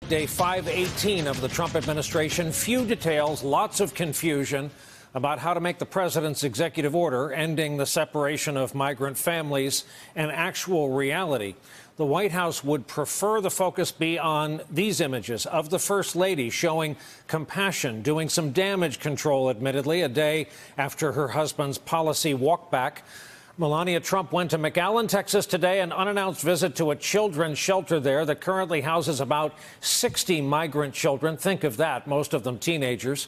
Day 518 of the Trump administration. Few details, lots of confusion about how to make the president's executive order ending the separation of migrant families an actual reality. The White House would prefer the focus be on these images of the First Lady showing compassion, doing some damage control, admittedly, a day after her husband's policy walkback. Melania Trump went to McAllen, Texas today, an unannounced visit to a children's shelter there that currently houses about 60 migrant children. Think of that, most of them teenagers.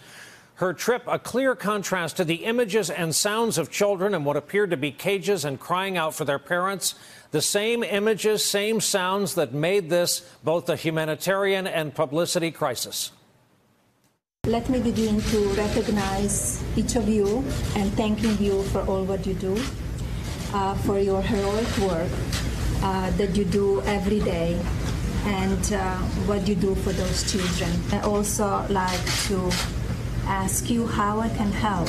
Her trip, a clear contrast to the images and sounds of children in what appeared to be cages and crying out for their parents. The same images, same sounds that made this both a humanitarian and publicity crisis. Let me begin to recognize each of you and thanking you for all what you do. For your heroic work that you do every day and what you do for those children. I also like to ask you how I can help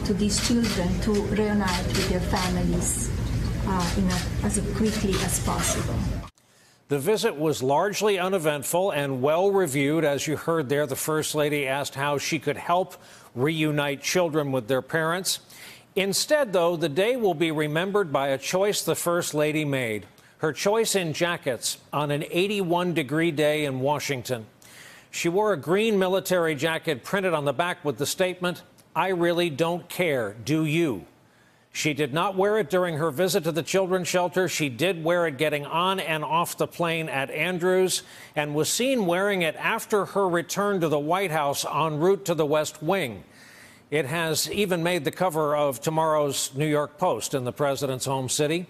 to these children to reunite with their families as quickly as possible. The visit was largely uneventful and well reviewed. As you heard there, the First Lady asked how she could help reunite children with their parents. Instead, though, the day will be remembered by a choice the First Lady made. Her choice in jackets on an 81-degree day in Washington. She wore a green military jacket printed on the back with the statement, "I really don't care, do you?" She did not wear it during her visit to the children's shelter. She did wear it getting on and off the plane at Andrews and was seen wearing it after her return to the White House en route to the West Wing. It has even made the cover of tomorrow's New York Post in the president's home city.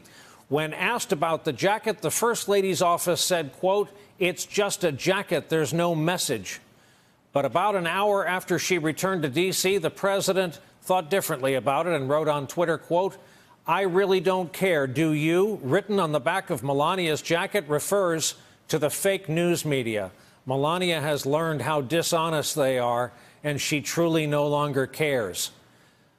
When asked about the jacket, the First Lady's office said, quote, "It's just a jacket. There's no message." But about an hour after she returned to D.C., the president thought differently about it and wrote on Twitter, quote, "I really don't care, do you?" Written on the back of Melania's jacket refers to the fake news media. Melania has learned how dishonest they are, and she truly no longer cares.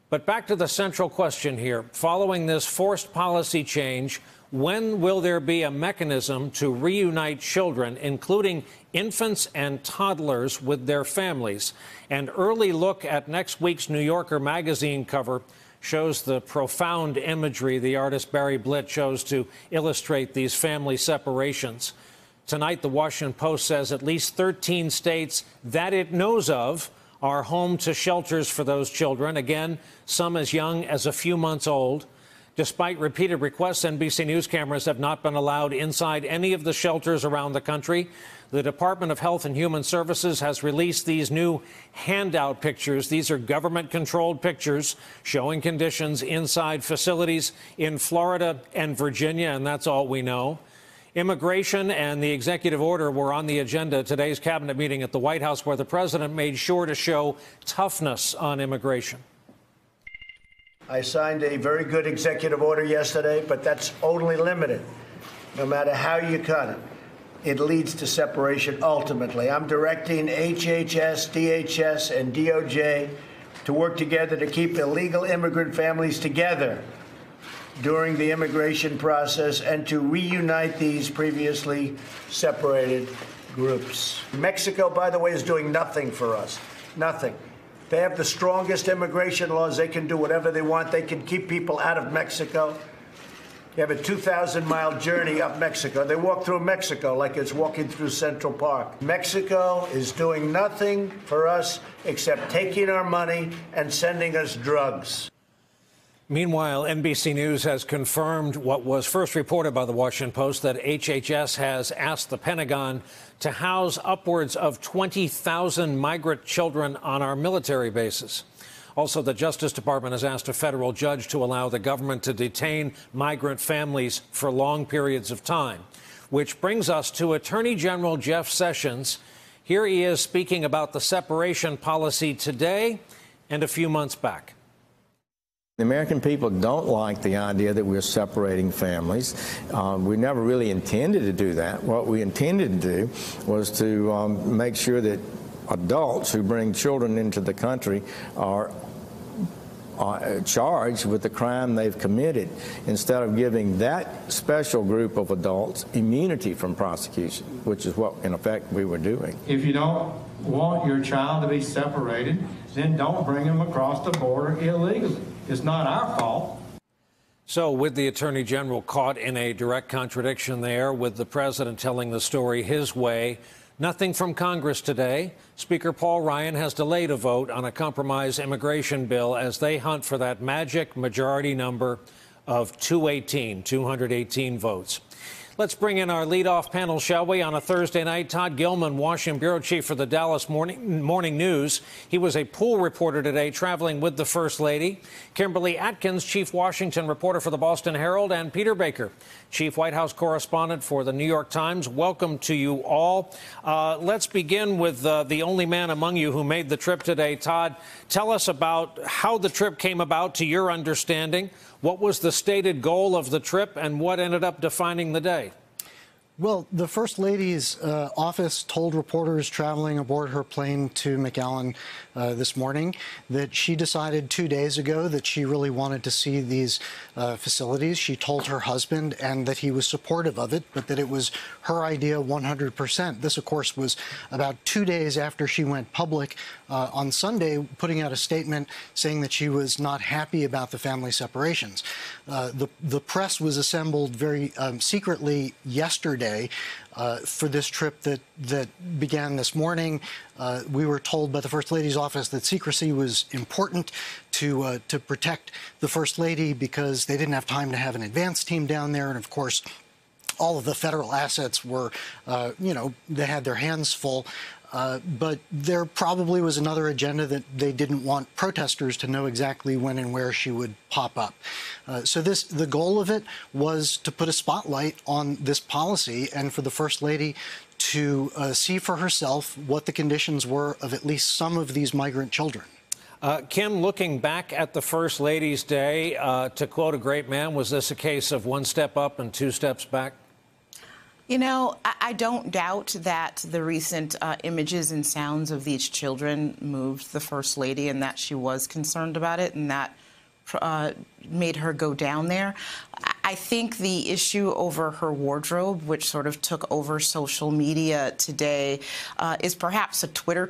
But back to the central question here. Following this forced policy change, when will there be a mechanism to reunite children, including infants and toddlers, with their families? An early look at next week's New Yorker magazine cover shows the profound imagery the artist Barry Blitt chose to illustrate these family separations. Tonight, the Washington Post says at least 13 states that it knows of are home to shelters for those children, again, some as young as a few months old. Despite repeated requests, NBC News cameras have not been allowed inside any of the shelters around the country. The Department of Health and Human Services has released these new handout pictures. These are government-controlled pictures showing conditions inside facilities in Florida and Virginia, and that's all we know. Immigration and the executive order were on the agenda at today's cabinet meeting at the White House, where the president made sure to show toughness on immigration. I signed a very good executive order yesterday, but that's only limited. No matter how you cut it, it leads to separation ultimately. I'm directing HHS, DHS, and DOJ to work together to keep illegal immigrant families together during the immigration process and to reunite these previously separated groups. Mexico, by the way, is doing nothing for us. Nothing. They have the strongest immigration laws. They can do whatever they want. They can keep people out of Mexico. They have a 2,000-mile journey up Mexico. They walk through Mexico like it's walking through Central Park. Mexico is doing nothing for us except taking our money and sending us drugs. Meanwhile, NBC News has confirmed what was first reported by the Washington Post, that HHS has asked the Pentagon to house upwards of 20,000 migrant children on our military bases. Also, the Justice Department has asked a federal judge to allow the government to detain migrant families for long periods of time. Which brings us to Attorney General Jeff Sessions. Here he is speaking about the separation policy today and a few months back. The American people don't like the idea that we're separating families. We never really intended to do that. What we intended to do was to make sure that adults who bring children into the country are charged with the crime they've committed, instead of giving that special group of adults immunity from prosecution, which is what, in effect, we were doing. If you don't want your child to be separated, then don't bring them across the border illegally. It's not our fault. So with the Attorney General caught in a direct contradiction there, with the president telling the story his way, nothing from Congress today. Speaker Paul Ryan has delayed a vote on a compromise immigration bill as they hunt for that magic majority number of 218 votes. Let's bring in our leadoff panel, shall we, on a Thursday night. Todd Gilman, Washington bureau chief for the Dallas Morning News. He was a pool reporter today, traveling with the First Lady. Kimberly Atkins, chief Washington reporter for the Boston Herald, and Peter Baker, chief White House correspondent for the New York Times. Welcome to you all. Let's begin with the only man among you who made the trip today. Todd, tell us about how the trip came about, to your understanding. What was the stated goal of the trip, and what ended up defining the day? Well, the First Lady's office told reporters traveling aboard her plane to McAllen this morning that she decided 2 days ago that she really wanted to see these facilities. She told her husband, and that he was supportive of it, but that it was her idea 100%. This, of course, was about 2 days after she went public on Sunday, putting out a statement saying that she was not happy about the family separations. The press was assembled very secretly yesterday for this trip that began this morning. We were told by the First Lady's office that secrecy was important to protect the First Lady, because they didn't have time to have an advance team down there. And of course, all of the federal assets were, they had their hands full. But there probably was another agenda, that they didn't want protesters to know exactly when and where she would pop up. So the goal of it was to put a spotlight on this policy, and for the First Lady to see for herself what the conditions were of at least some of these migrant children. Kim, looking back at the First Lady's day, to quote a great man, was this a case of one step up and two steps back? You know, I don't doubt that the recent images and sounds of these children moved the First Lady, and that she was concerned about it, and that made her go down there. I think the issue over her wardrobe, which sort of took over social media today, is perhaps a Twitter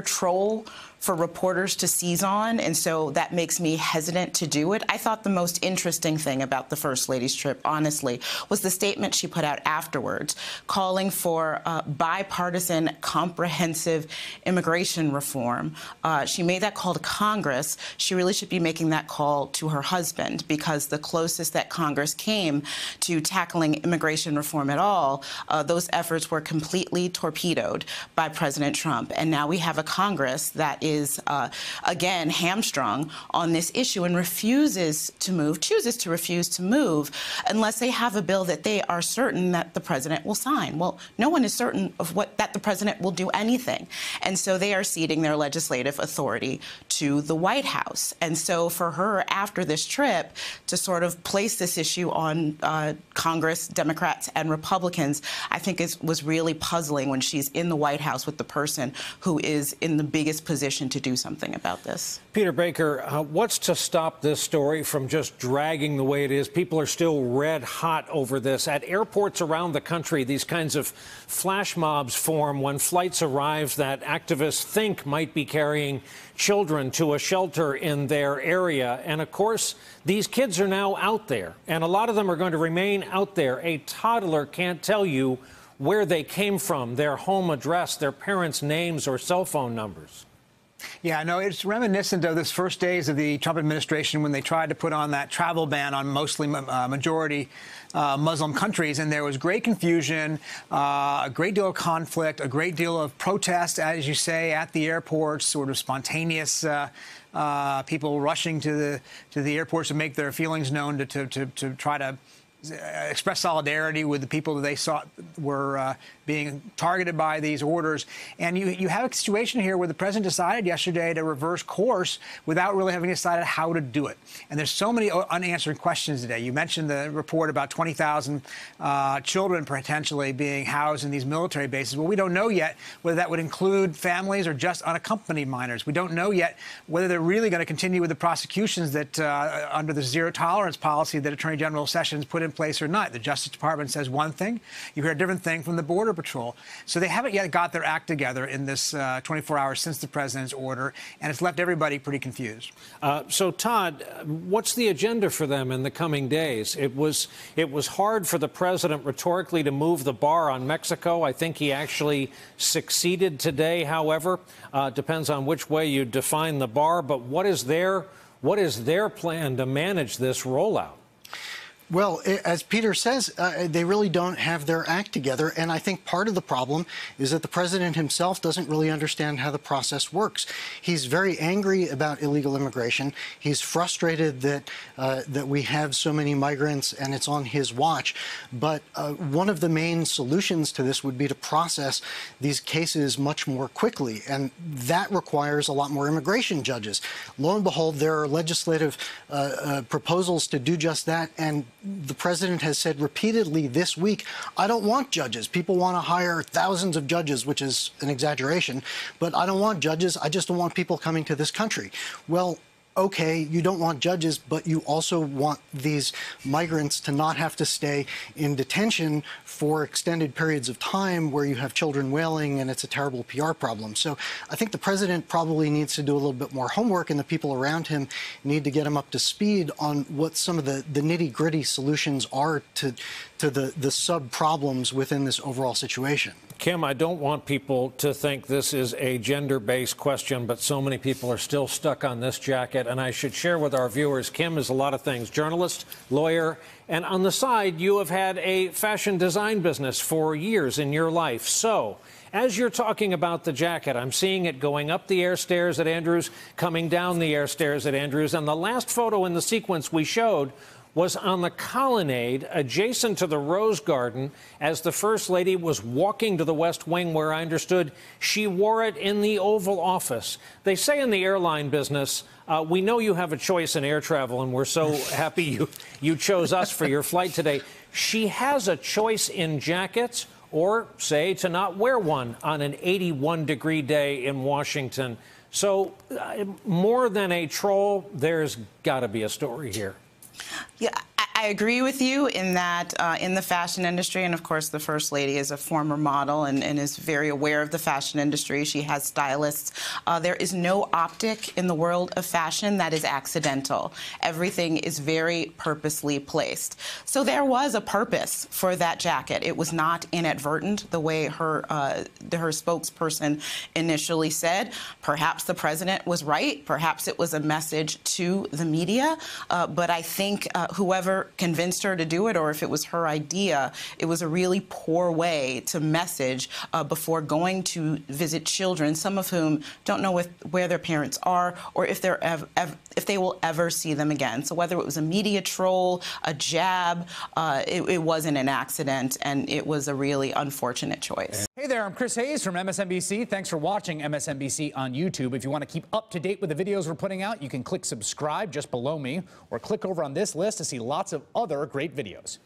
troll for reporters to seize on, and so that makes me hesitant to do it. I thought the most interesting thing about the First Lady's trip, honestly, was the statement she put out afterwards, calling for bipartisan, comprehensive immigration reform. She made that call to Congress. She really should be making that call to her husband, because the closest that Congress came to tackling immigration reform at all, those efforts were completely torpedoed by President Trump. And now we have a Congress that is again hamstrung on this issue and chooses to refuse to move unless they have a bill that they are certain that the president will sign. Well, no one is certain of that the president will do anything. And so they are ceding their legislative authority to the White House. And so for her, after this trip, to sort of place this issue on Congress, Democrats and Republicans, I think was really puzzling when she's in the White House with the person who is in the biggest position to do something about this. Peter Baker, what's to stop this story from just dragging the way it is? People are still red hot over this. At airports around the country, these kinds of flash mobs form when flights arrive that activists think might be carrying children to a shelter in their area. And of course, these kids are now out there, and a lot of them are going to remain out there. A toddler can't tell you where they came from, their home address, their parents' names or cell phone numbers. Yeah, no, it's reminiscent of this first days of the Trump administration, when they tried to put on that travel ban on mostly majority Muslim countries, and there was great confusion, a great deal of conflict, a great deal of protest, as you say, at the airports, sort of spontaneous people rushing to the airports to make their feelings known, to try to express solidarity with the people that they saw were being targeted by these orders. And you have a situation here where the president decided yesterday to reverse course without really having decided how to do it. And there's so many unanswered questions today. You mentioned the report about 20,000 children potentially being housed in these military bases. Well, we don't know yet whether that would include families or just unaccompanied minors. We don't know yet whether they're really going to continue with the prosecutions that under the zero tolerance policy that Attorney General Sessions put in place or not. The Justice Department says one thing. You hear a different thing from the Border Patrol. So they haven't yet got their act together in this 24 hours since the president's order, and it's left everybody pretty confused. So, Todd, what's the agenda for them in the coming days? It was hard for the president rhetorically to move the bar on Mexico. I think he actually succeeded today, however. Depends on which way you define the bar. But what is their plan to manage this rollout? Well, as Peter says, they really don't have their act together. And I think part of the problem is that the president himself doesn't really understand how the process works. He's very angry about illegal immigration. He's frustrated that we have so many migrants and it's on his watch. But one of the main solutions to this would be to process these cases much more quickly. And that requires a lot more immigration judges. Lo and behold, there are legislative proposals to do just that. And the president has said repeatedly this week, I don't want judges. People want to hire thousands of judges, which is an exaggeration, but I don't want judges. I just don't want people coming to this country. Well, okay, you don't want judges, but you also want these migrants to not have to stay in detention for extended periods of time where you have children wailing and it's a terrible PR problem. So I think the president probably needs to do a little bit more homework, and the people around him need to get him up to speed on what some of the nitty-gritty solutions are to the sub-problems within this overall situation. Kim, I don't want people to think this is a gender-based question, but so many people are still stuck on this jacket. And I should share with our viewers, Kim is a lot of things: journalist, lawyer, and on the side, you have had a fashion design business for years in your life. So as you're talking about the jacket, I'm seeing it going up the air stairs at Andrews, coming down the air stairs at Andrews. And the last photo in the sequence we showed was on the colonnade adjacent to the Rose Garden as the First Lady was walking to the West Wing, where I understood she wore it in the Oval Office. They say in the airline business, we know you have a choice in air travel, and we're so happy you chose us for your flight today. She has a choice in jackets, or, say, to not wear one on an 81-degree day in Washington. So more than a troll, there's got to be a story here. Yeah, I agree with you in that in the fashion industry, and of course the First Lady is a former model and is very aware of the fashion industry. She has stylists. There is no optic in the world of fashion that is accidental. Everything is very purposely placed. So there was a purpose for that jacket. It was not inadvertent the way her spokesperson initially said. Perhaps the president was right. Perhaps it was a message to the media. But I think whoever convinced her to do it, or if it was her idea, it was a really poor way to message before going to visit children, some of whom don't know where their parents are or if they will ever see them again. So whether it was a media troll, a jab, it wasn't an accident, and it was a really unfortunate choice. Hey there, I'm Chris Hayes from MSNBC. Thanks for watching MSNBC on YouTube. If you want to keep up to date with the videos we're putting out, you can click subscribe just below me, or click over on this list to see lots of other great videos.